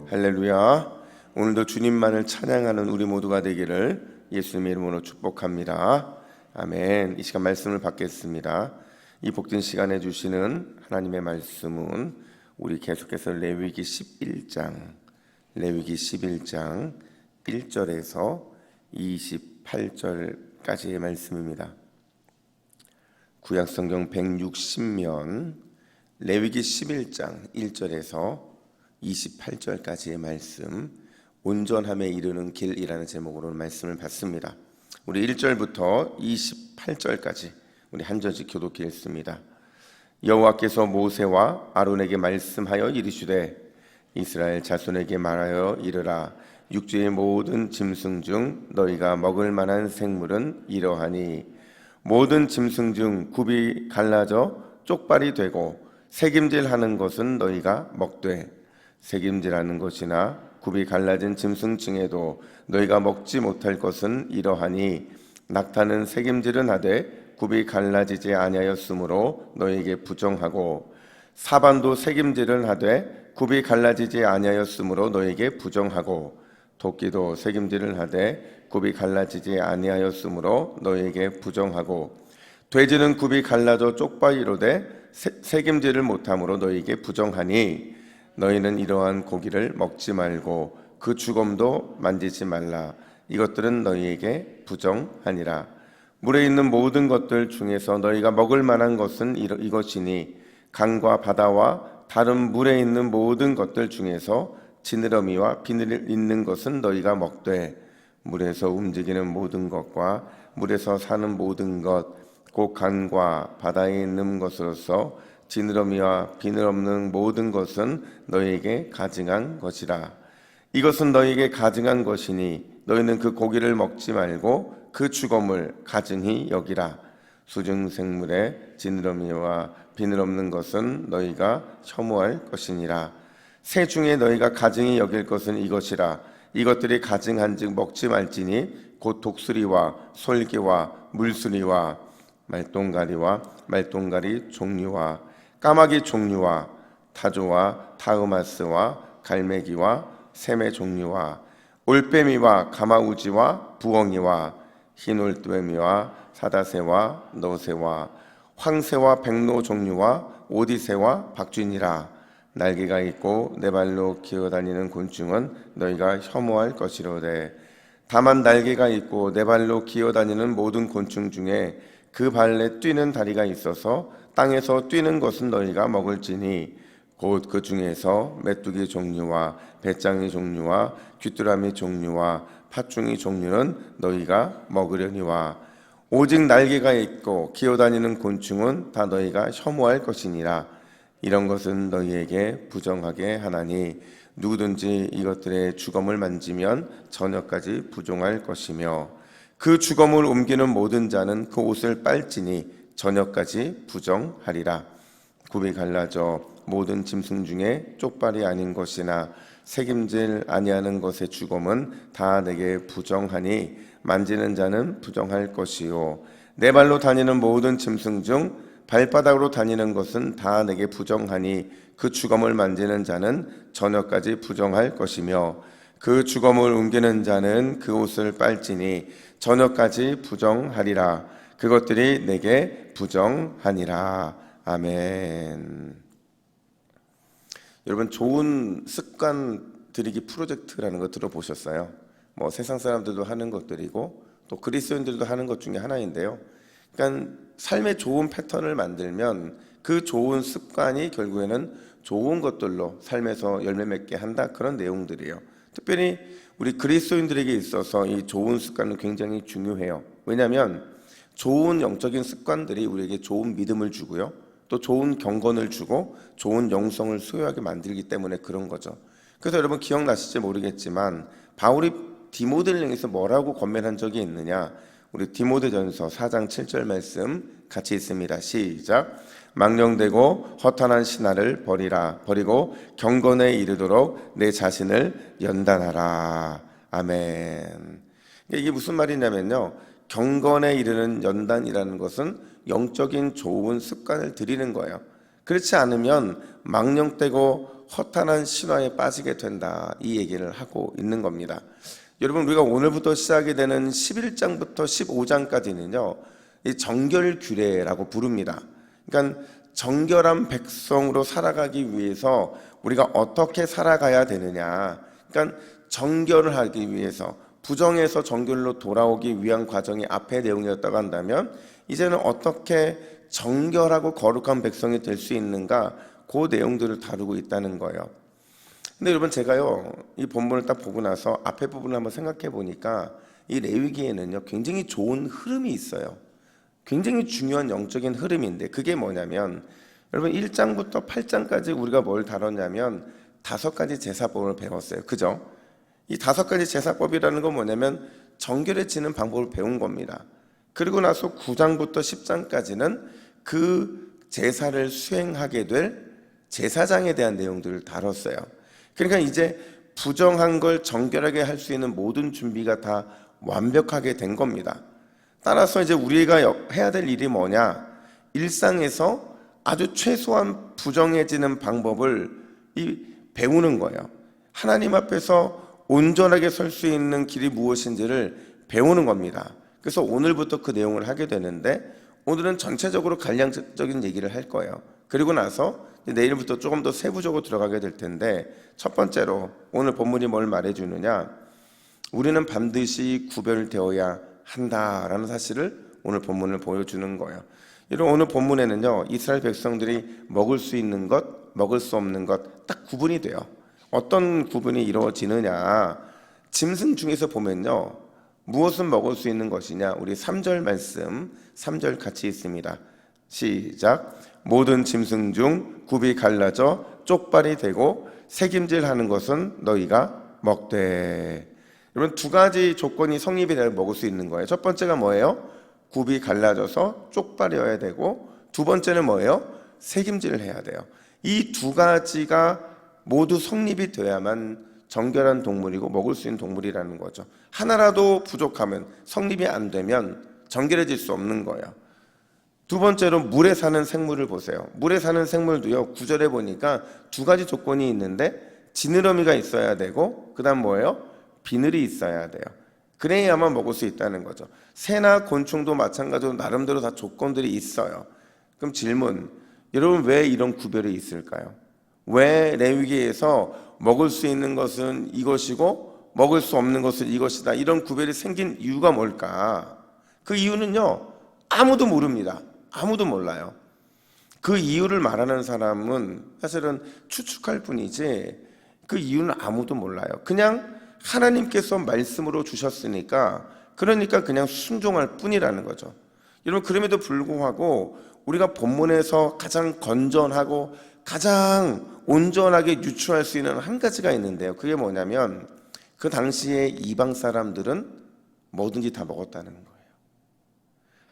할렐루야. 오늘도 주님만을 찬양하는 우리 모두가 되기를 예수님의 이름으로 축복합니다. 아멘. 이 시간 말씀을 받겠습니다. 이 복된 시간에 주시는 하나님의 말씀은 우리 계속해서 레위기 11장 1절에서 28절까지의 말씀입니다. 구약성경 160면 레위기 11장 1절에서 28절까지의 말씀, 온전함에 이르는 길이라는 제목으로 말씀을 받습니다. 우리 1절부터 28절까지 우리 한 절씩 교독해 읽습니다. 여호와께서 모세와 아론에게 말씀하여 이르시되 이스라엘 자손에게 말하여 이르라. 육지의 모든 짐승 중 너희가 먹을 만한 생물은 이러하니 모든 짐승 중 굽이 갈라져 쪽발이 되고 새김질하는 것은 너희가 먹되 새김질하는 것이나 굽이 갈라진 짐승 중에도 너희가 먹지 못할 것은 이러하니 낙타는 새김질은 하되 굽이 갈라지지 아니하였으므로 너희에게 부정하고 사반도 새김질은 하되 굽이 갈라지지 아니하였으므로 너희에게 부정하고 토끼도 새김질을 하되 굽이 갈라지지 아니하였으므로 너희에게 부정하고 돼지는 굽이 갈라져 쪽발이로되 새김질을 못함으로 너희에게 부정하니 너희는 이러한 고기를 먹지 말고 그 주검도 만지지 말라. 이것들은 너희에게 부정하니라. 물에 있는 모든 것들 중에서 너희가 먹을 만한 것은 이것이니 강과 바다와 다른 물에 있는 모든 것들 중에서 지느러미와 비늘 있는 것은 너희가 먹되 물에서 움직이는 모든 것과 물에서 사는 모든 것 곧 강과 바다에 있는 것으로서 지느러미와 비늘 없는 모든 것은 너희에게 가증한 것이라. 이것은 너희에게 가증한 것이니 너희는 그 고기를 먹지 말고 그 주검을 가증히 여기라. 수중생물에 지느러미와 비늘 없는 것은 너희가 혐오할 것이니라. 새 중에 너희가 가증히 여길 것은 이것이라. 이것들이 가증한즉 먹지 말지니 곧 독수리와 솔개와 물수리와 말똥가리와 말똥가리 종류와 까마귀 종류와 타조와 타흐마스와 갈매기와 샘의 종류와 올빼미와 가마우지와 부엉이와 흰올빼미와 사다새와 너새와 황새와 백로 종류와 오디새와 박쥐니라. 날개가 있고 네 발로 기어다니는 곤충은 너희가 혐오할 것이로되 다만 날개가 있고 네 발로 기어다니는 모든 곤충 중에 그 발에 뛰는 다리가 있어서 땅에서 뛰는 것은 너희가 먹을지니 곧 그 중에서 메뚜기 종류와 배짱이 종류와 귀뚜라미 종류와 팥중이 종류는 너희가 먹으려니와 오직 날개가 있고 기어다니는 곤충은 다 너희가 혐오할 것이니라. 이런 것은 너희에게 부정하게 하나니 누구든지 이것들의 주검을 만지면 저녁까지 부정할 것이며 그 주검을 옮기는 모든 자는 그 옷을 빨지니 저녁까지 부정하리라. 굽이 갈라져 모든 짐승 중에 쪽발이 아닌 것이나 새김질 아니하는 것의 주검은 다 내게 부정하니 만지는 자는 부정할 것이요 네 발로 다니는 모든 짐승 중 발바닥으로 다니는 것은 다 내게 부정하니 그 주검을 만지는 자는 저녁까지 부정할 것이며 그 주검을 옮기는 자는 그 옷을 빨지니 저녁까지 부정하리라. 그것들이 내게 부정하니라. 아멘. 여러분, 좋은 습관 들이기 프로젝트라는 거 들어보셨어요? 뭐 세상 사람들도 하는 것들이고 또 그리스도인들도 하는 것 중에 하나인데요. 그러니까 삶의 좋은 패턴을 만들면 그 좋은 습관이 결국에는 좋은 것들로 삶에서 열매 맺게 한다, 그런 내용들이에요. 특별히 우리 그리스도인들에게 있어서 이 좋은 습관은 굉장히 중요해요. 왜냐하면 좋은 영적인 습관들이 우리에게 좋은 믿음을 주고요, 또 좋은 경건을 주고 좋은 영성을 소유하게 만들기 때문에 그런 거죠. 그래서 여러분 기억나실지 모르겠지만 바울이 디모데를 향해서 뭐라고 권면한 적이 있느냐. 우리 디모데전서 4장 7절 말씀 같이 있습니다. 시작. 망령되고 허탄한 신화를 버리고 경건에 이르도록 내 자신을 연단하라. 아멘. 이게 무슨 말이냐면요, 경건에 이르는 연단이라는 것은 영적인 좋은 습관을 들이는 거예요. 그렇지 않으면 망령되고 허탄한 신화에 빠지게 된다, 이 얘기를 하고 있는 겁니다. 여러분, 우리가 오늘부터 시작이 되는 11장부터 15장까지는요 이 정결규례라고 부릅니다. 그러니까 정결한 백성으로 살아가기 위해서 우리가 어떻게 살아가야 되느냐, 그러니까 정결을 하기 위해서, 부정에서 정결로 돌아오기 위한 과정이 앞의 내용이었다고 한다면, 이제는 어떻게 정결하고 거룩한 백성이 될 수 있는가, 그 내용들을 다루고 있다는 거예요. 근데 여러분, 제가요 이 본문을 딱 보고 나서 앞에 부분을 한번 생각해 보니까 이 레위기에는요 굉장히 좋은 흐름이 있어요. 굉장히 중요한 영적인 흐름인데, 그게 뭐냐면, 여러분 1장부터 8장까지 우리가 뭘 다뤘냐면 5가지 제사법을 배웠어요. 그죠? 이 5가지 제사법이라는 건 뭐냐면 정결해지는 방법을 배운 겁니다. 그리고 나서 9장부터 10장까지는 그 제사를 수행하게 될 제사장에 대한 내용들을 다뤘어요. 그러니까 이제 부정한 걸 정결하게 할 수 있는 모든 준비가 다 완벽하게 된 겁니다. 따라서 이제 우리가 해야 될 일이 뭐냐, 일상에서 아주 최소한 부정해지는 방법을 배우는 거예요. 하나님 앞에서 온전하게 설 수 있는 길이 무엇인지를 배우는 겁니다. 그래서 오늘부터 그 내용을 하게 되는데, 오늘은 전체적으로 간략적인 얘기를 할 거예요. 그리고 나서 내일부터 조금 더 세부적으로 들어가게 될 텐데, 첫 번째로 오늘 본문이 뭘 말해주느냐, 우리는 반드시 구별되어야 한다라는 사실을 오늘 본문을 보여주는 거예요. 이런 오늘 본문에는요 이스라엘 백성들이 먹을 수 있는 것, 먹을 수 없는 것 딱 구분이 돼요. 어떤 구분이 이루어지느냐, 짐승 중에서 보면요 무엇은 먹을 수 있는 것이냐, 우리 3절 말씀 3절 같이 있습니다. 시작. 모든 짐승 중 굽이 갈라져 쪽발이 되고 새김질하는 것은 너희가 먹되. 여러분, 2가지 조건이 성립이 되면 먹을 수 있는 거예요. 첫 번째가 뭐예요? 굽이 갈라져서 쪽발이어야 되고, 두 번째는 뭐예요? 새김질을 해야 돼요. 이 2가지가 모두 성립이 돼야만 정결한 동물이고 먹을 수 있는 동물이라는 거죠. 하나라도 부족하면, 성립이 안 되면 정결해질 수 없는 거예요. 두 번째로 물에 사는 생물을 보세요. 물에 사는 생물도요 9절에 보니까 2가지 조건이 있는데, 지느러미가 있어야 되고, 그 다음 뭐예요? 비늘이 있어야 돼요. 그래야만 먹을 수 있다는 거죠. 새나 곤충도 마찬가지로 나름대로 다 조건들이 있어요. 그럼 질문, 여러분 왜 이런 구별이 있을까요? 왜 레위기에서 먹을 수 있는 것은 이것이고 먹을 수 없는 것은 이것이다, 이런 구별이 생긴 이유가 뭘까? 그 이유는요 아무도 모릅니다. 아무도 몰라요. 그 이유를 말하는 사람은 사실은 추측할 뿐이지 그 이유는 아무도 몰라요. 그냥 하나님께서 말씀으로 주셨으니까, 그러니까 그냥 순종할 뿐이라는 거죠. 여러분, 그럼에도 불구하고 우리가 본문에서 가장 건전하고 가장 온전하게 유추할 수 있는 한 가지가 있는데요. 그게 뭐냐면, 그 당시에 이방 사람들은 뭐든지 다 먹었다는 거예요.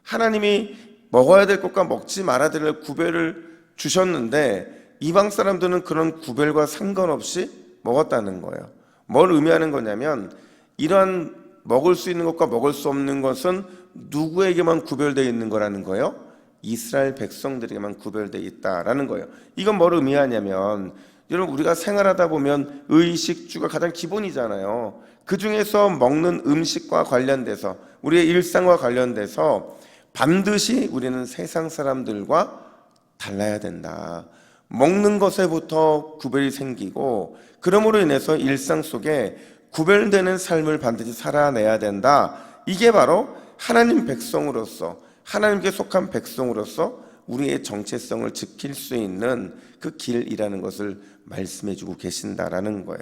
하나님이 먹어야 될 것과 먹지 말아야 될 구별을 주셨는데, 이방 사람들은 그런 구별과 상관없이 먹었다는 거예요. 뭘 의미하는 거냐면, 이러한 먹을 수 있는 것과 먹을 수 없는 것은 누구에게만 구별되어 있는 거라는 거예요? 이스라엘 백성들에게만 구별되어 있다라는 거예요. 이건 뭘 의미하냐면, 여러분 우리가 생활하다 보면 의식주가 가장 기본이잖아요. 그 중에서 먹는 음식과 관련돼서, 우리의 일상과 관련돼서 반드시 우리는 세상 사람들과 달라야 된다. 먹는 것에부터 구별이 생기고, 그러므로 인해서 일상 속에 구별되는 삶을 반드시 살아내야 된다. 이게 바로 하나님 백성으로서, 하나님께 속한 백성으로서 우리의 정체성을 지킬 수 있는 그 길이라는 것을 말씀해 주고 계신다라는 거예요.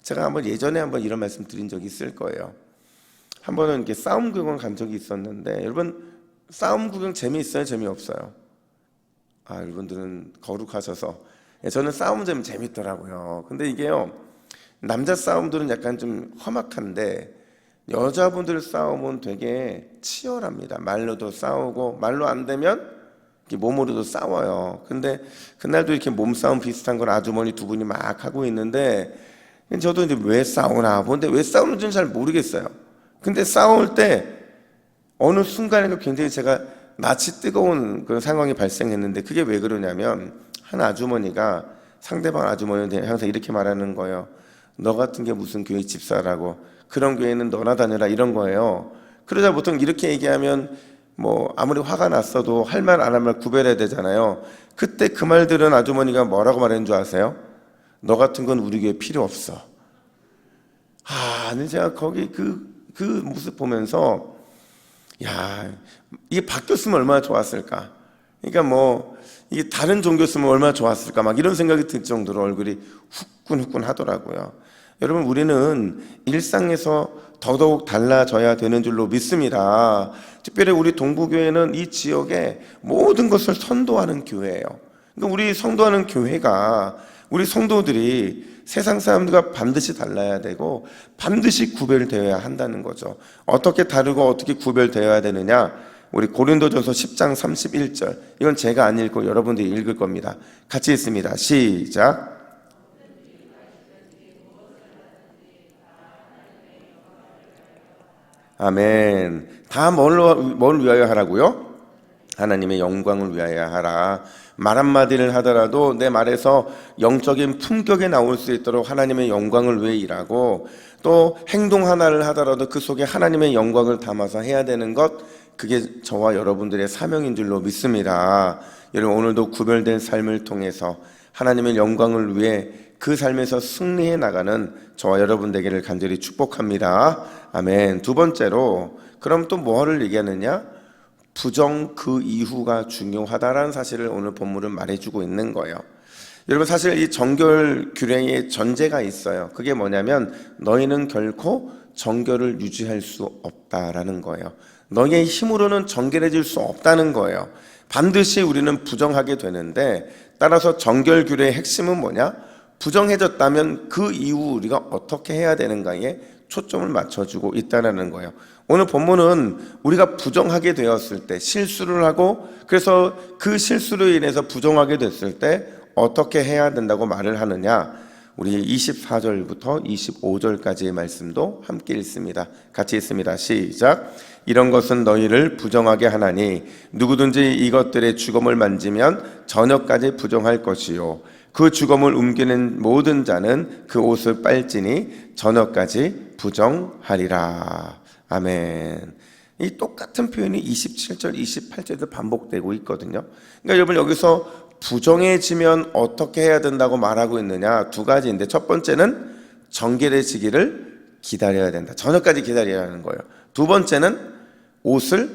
제가 예전에 이런 말씀 드린 적이 있을 거예요. 한 번은 이렇게 싸움 구경을 간 적이 있었는데, 여러분 싸움 구경 재미있어요? 재미없어요? 여러분들은 거룩하셔서, 저는 싸움 좀 재밌더라고요. 근데 이게요, 남자 싸움들은 약간 좀 험악한데 여자분들 싸움은 되게 치열합니다. 말로도 싸우고, 말로 안 되면 몸으로도 싸워요. 근데 그날도 이렇게 몸싸움 비슷한 걸 아주머니 2분이 막 하고 있는데, 저도 이제 왜 싸우나 근데 왜 싸우는지는 잘 모르겠어요. 근데 싸울 때 어느 순간에 굉장히 제가 낯이 뜨거운 그런 상황이 발생했는데, 그게 왜 그러냐면, 한 아주머니가 상대방 아주머니한테 항상 이렇게 말하는 거예요. 너 같은 게 무슨 교회 집사라고, 그런 교회는 너나 다녀라, 이런 거예요. 그러자 보통 이렇게 얘기하면 뭐 아무리 화가 났어도 할 말 안 할 말 구별해야 되잖아요. 그때 그 말들은 아주머니가 뭐라고 말하는 줄 아세요? 너 같은 건 우리 교회 필요 없어. 근데 제가 거기 그 모습 보면서 야, 이게 바뀌었으면 얼마나 좋았을까. 그러니까 뭐 이게 다른 종교였으면 얼마나 좋았을까, 막 이런 생각이 들 정도로 얼굴이 후끈후끈 하더라고요. 여러분, 우리는 일상에서 더더욱 달라져야 되는 줄로 믿습니다. 특별히 우리 동부교회는 이 지역에 모든 것을 선도하는 교회예요. 그러니까 우리 선도하는 교회가, 우리 성도들이 세상 사람들과 반드시 달라야 되고 반드시 구별되어야 한다는 거죠. 어떻게 다르고 어떻게 구별되어야 되느냐? 우리 고린도전서 10장 31절, 이건 제가 안 읽고 여러분들이 읽을 겁니다. 같이 읽습니다. 시작. 아멘. 다 뭘 위하여 하라고요? 하나님의 영광을 위하여 하라. 말 한마디를 하더라도 내 말에서 영적인 품격이 나올 수 있도록 하나님의 영광을 위해 일하고, 또 행동 하나를 하더라도 그 속에 하나님의 영광을 담아서 해야 되는 것, 그게 저와 여러분들의 사명인 줄로 믿습니다. 여러분, 오늘도 구별된 삶을 통해서 하나님의 영광을 위해 그 삶에서 승리해 나가는 저와 여러분 되기를 간절히 축복합니다. 아멘. 두 번째로, 그럼 또 뭐를 얘기하느냐? 부정 그 이후가 중요하다라는 사실을 오늘 본문은 말해주고 있는 거예요. 여러분, 사실 이 정결 규례에 전제가 있어요. 그게 뭐냐면 너희는 결코 정결을 유지할 수 없다라는 거예요. 너희의 힘으로는 정결해질 수 없다는 거예요. 반드시 우리는 부정하게 되는데, 따라서 정결 규례의 핵심은 뭐냐? 부정해졌다면 그 이후 우리가 어떻게 해야 되는가에 초점을 맞춰주고 있다는 거예요. 오늘 본문은 우리가 부정하게 되었을 때, 실수를 하고 그래서 그 실수로 인해서 부정하게 됐을 때 어떻게 해야 된다고 말을 하느냐? 우리 24절부터 25절까지의 말씀도 함께 읽습니다. 같이 읽습니다. 시작. 이런 것은 너희를 부정하게 하나니 누구든지 이것들의 주검을 만지면 저녁까지 부정할 것이요, 그 주검을 옮기는 모든 자는 그 옷을 빨지니 저녁까지 부정하리라. 아멘. 이 똑같은 표현이 27절, 28절에도 반복되고 있거든요. 그러니까 여러분, 여기서 부정해지면 어떻게 해야 된다고 말하고 있느냐? 두 가지인데, 첫 번째는 정결해지기를 기다려야 된다. 저녁까지 기다려야 하는 거예요. 두 번째는 옷을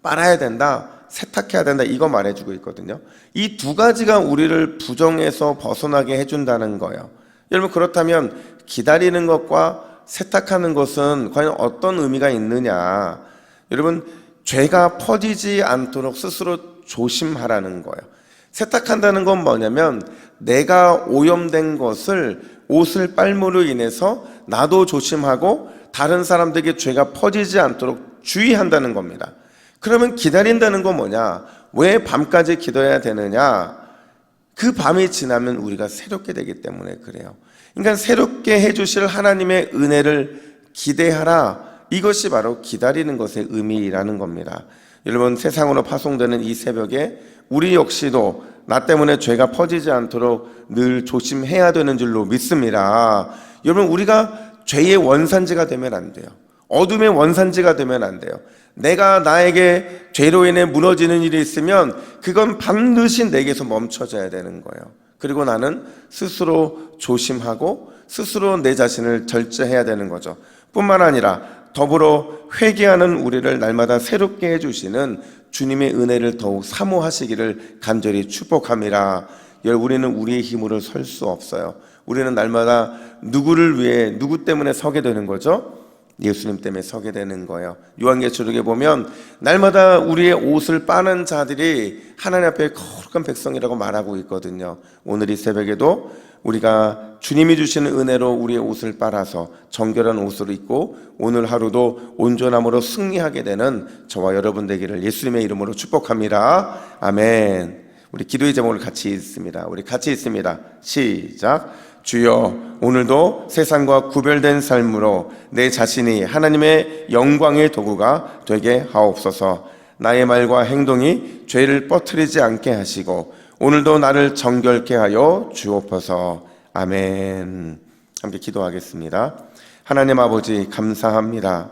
빨아야 된다, 세탁해야 된다, 이거 말해주고 있거든요. 이 두 가지가 우리를 부정에서 벗어나게 해준다는 거예요. 여러분, 그렇다면 기다리는 것과 세탁하는 것은 과연 어떤 의미가 있느냐? 여러분, 죄가 퍼지지 않도록 스스로 조심하라는 거예요. 세탁한다는 건 뭐냐면 내가 오염된 것을 옷을 빨므로 인해서 나도 조심하고 다른 사람들에게 죄가 퍼지지 않도록 주의한다는 겁니다. 그러면 기다린다는 건 뭐냐? 왜 밤까지 기도해야 되느냐? 그 밤이 지나면 우리가 새롭게 되기 때문에 그래요. 그러니까 새롭게 해주실 하나님의 은혜를 기대하라. 이것이 바로 기다리는 것의 의미라는 겁니다. 여러분, 세상으로 파송되는 이 새벽에 우리 역시도 나 때문에 죄가 퍼지지 않도록 늘 조심해야 되는 줄로 믿습니다. 여러분, 우리가 죄의 원산지가 되면 안 돼요. 어둠의 원산지가 되면 안 돼요. 내가 나에게 죄로 인해 무너지는 일이 있으면 그건 반드시 내게서 멈춰져야 되는 거예요. 그리고 나는 스스로 조심하고 스스로 내 자신을 절제해야 되는 거죠. 뿐만 아니라 더불어 회개하는 우리를 날마다 새롭게 해주시는 주님의 은혜를 더욱 사모하시기를 간절히 축복합니다. 우리는 우리의 힘으로 설 수 없어요. 우리는 날마다 누구를 위해, 누구 때문에 서게 되는 거죠? 예수님 때문에 서게 되는 거예요. 요한계시록에 보면 날마다 우리의 옷을 빠는 자들이 하나님 앞에 거룩한 백성이라고 말하고 있거든요. 오늘 이 새벽에도 우리가 주님이 주시는 은혜로 우리의 옷을 빨아서 정결한 옷을 입고 오늘 하루도 온전함으로 승리하게 되는 저와 여러분 되기를 예수님의 이름으로 축복합니다. 아멘. 우리 기도의 제목을 같이 읽습니다. 우리 같이 읽습니다. 시작. 주여, 오늘도 세상과 구별된 삶으로 내 자신이 하나님의 영광의 도구가 되게 하옵소서. 나의 말과 행동이 죄를 퍼뜨리지 않게 하시고 오늘도 나를 정결케 하여 주옵소서. 아멘. 함께 기도하겠습니다. 하나님 아버지, 감사합니다.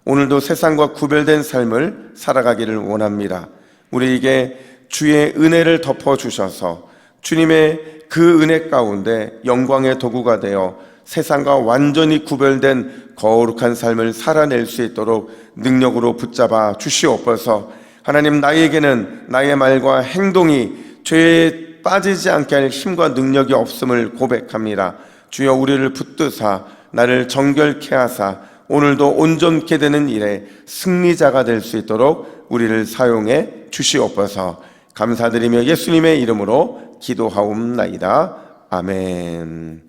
오늘도 세상과 구별된 삶을 살아가기를 원합니다. 우리에게 주의 은혜를 덮어주셔서 주님의 그 은혜 가운데 영광의 도구가 되어 세상과 완전히 구별된 거룩한 삶을 살아낼 수 있도록 능력으로 붙잡아 주시옵소서. 하나님, 나에게는 나의 말과 행동이 죄에 빠지지 않게 할 힘과 능력이 없음을 고백합니다. 주여, 우리를 붙드사 나를 정결케 하사 오늘도 온전케 되는 일에 승리자가 될 수 있도록 우리를 사용해 주시옵소서. 감사드리며 예수님의 이름으로 기도하옵나이다. 아멘.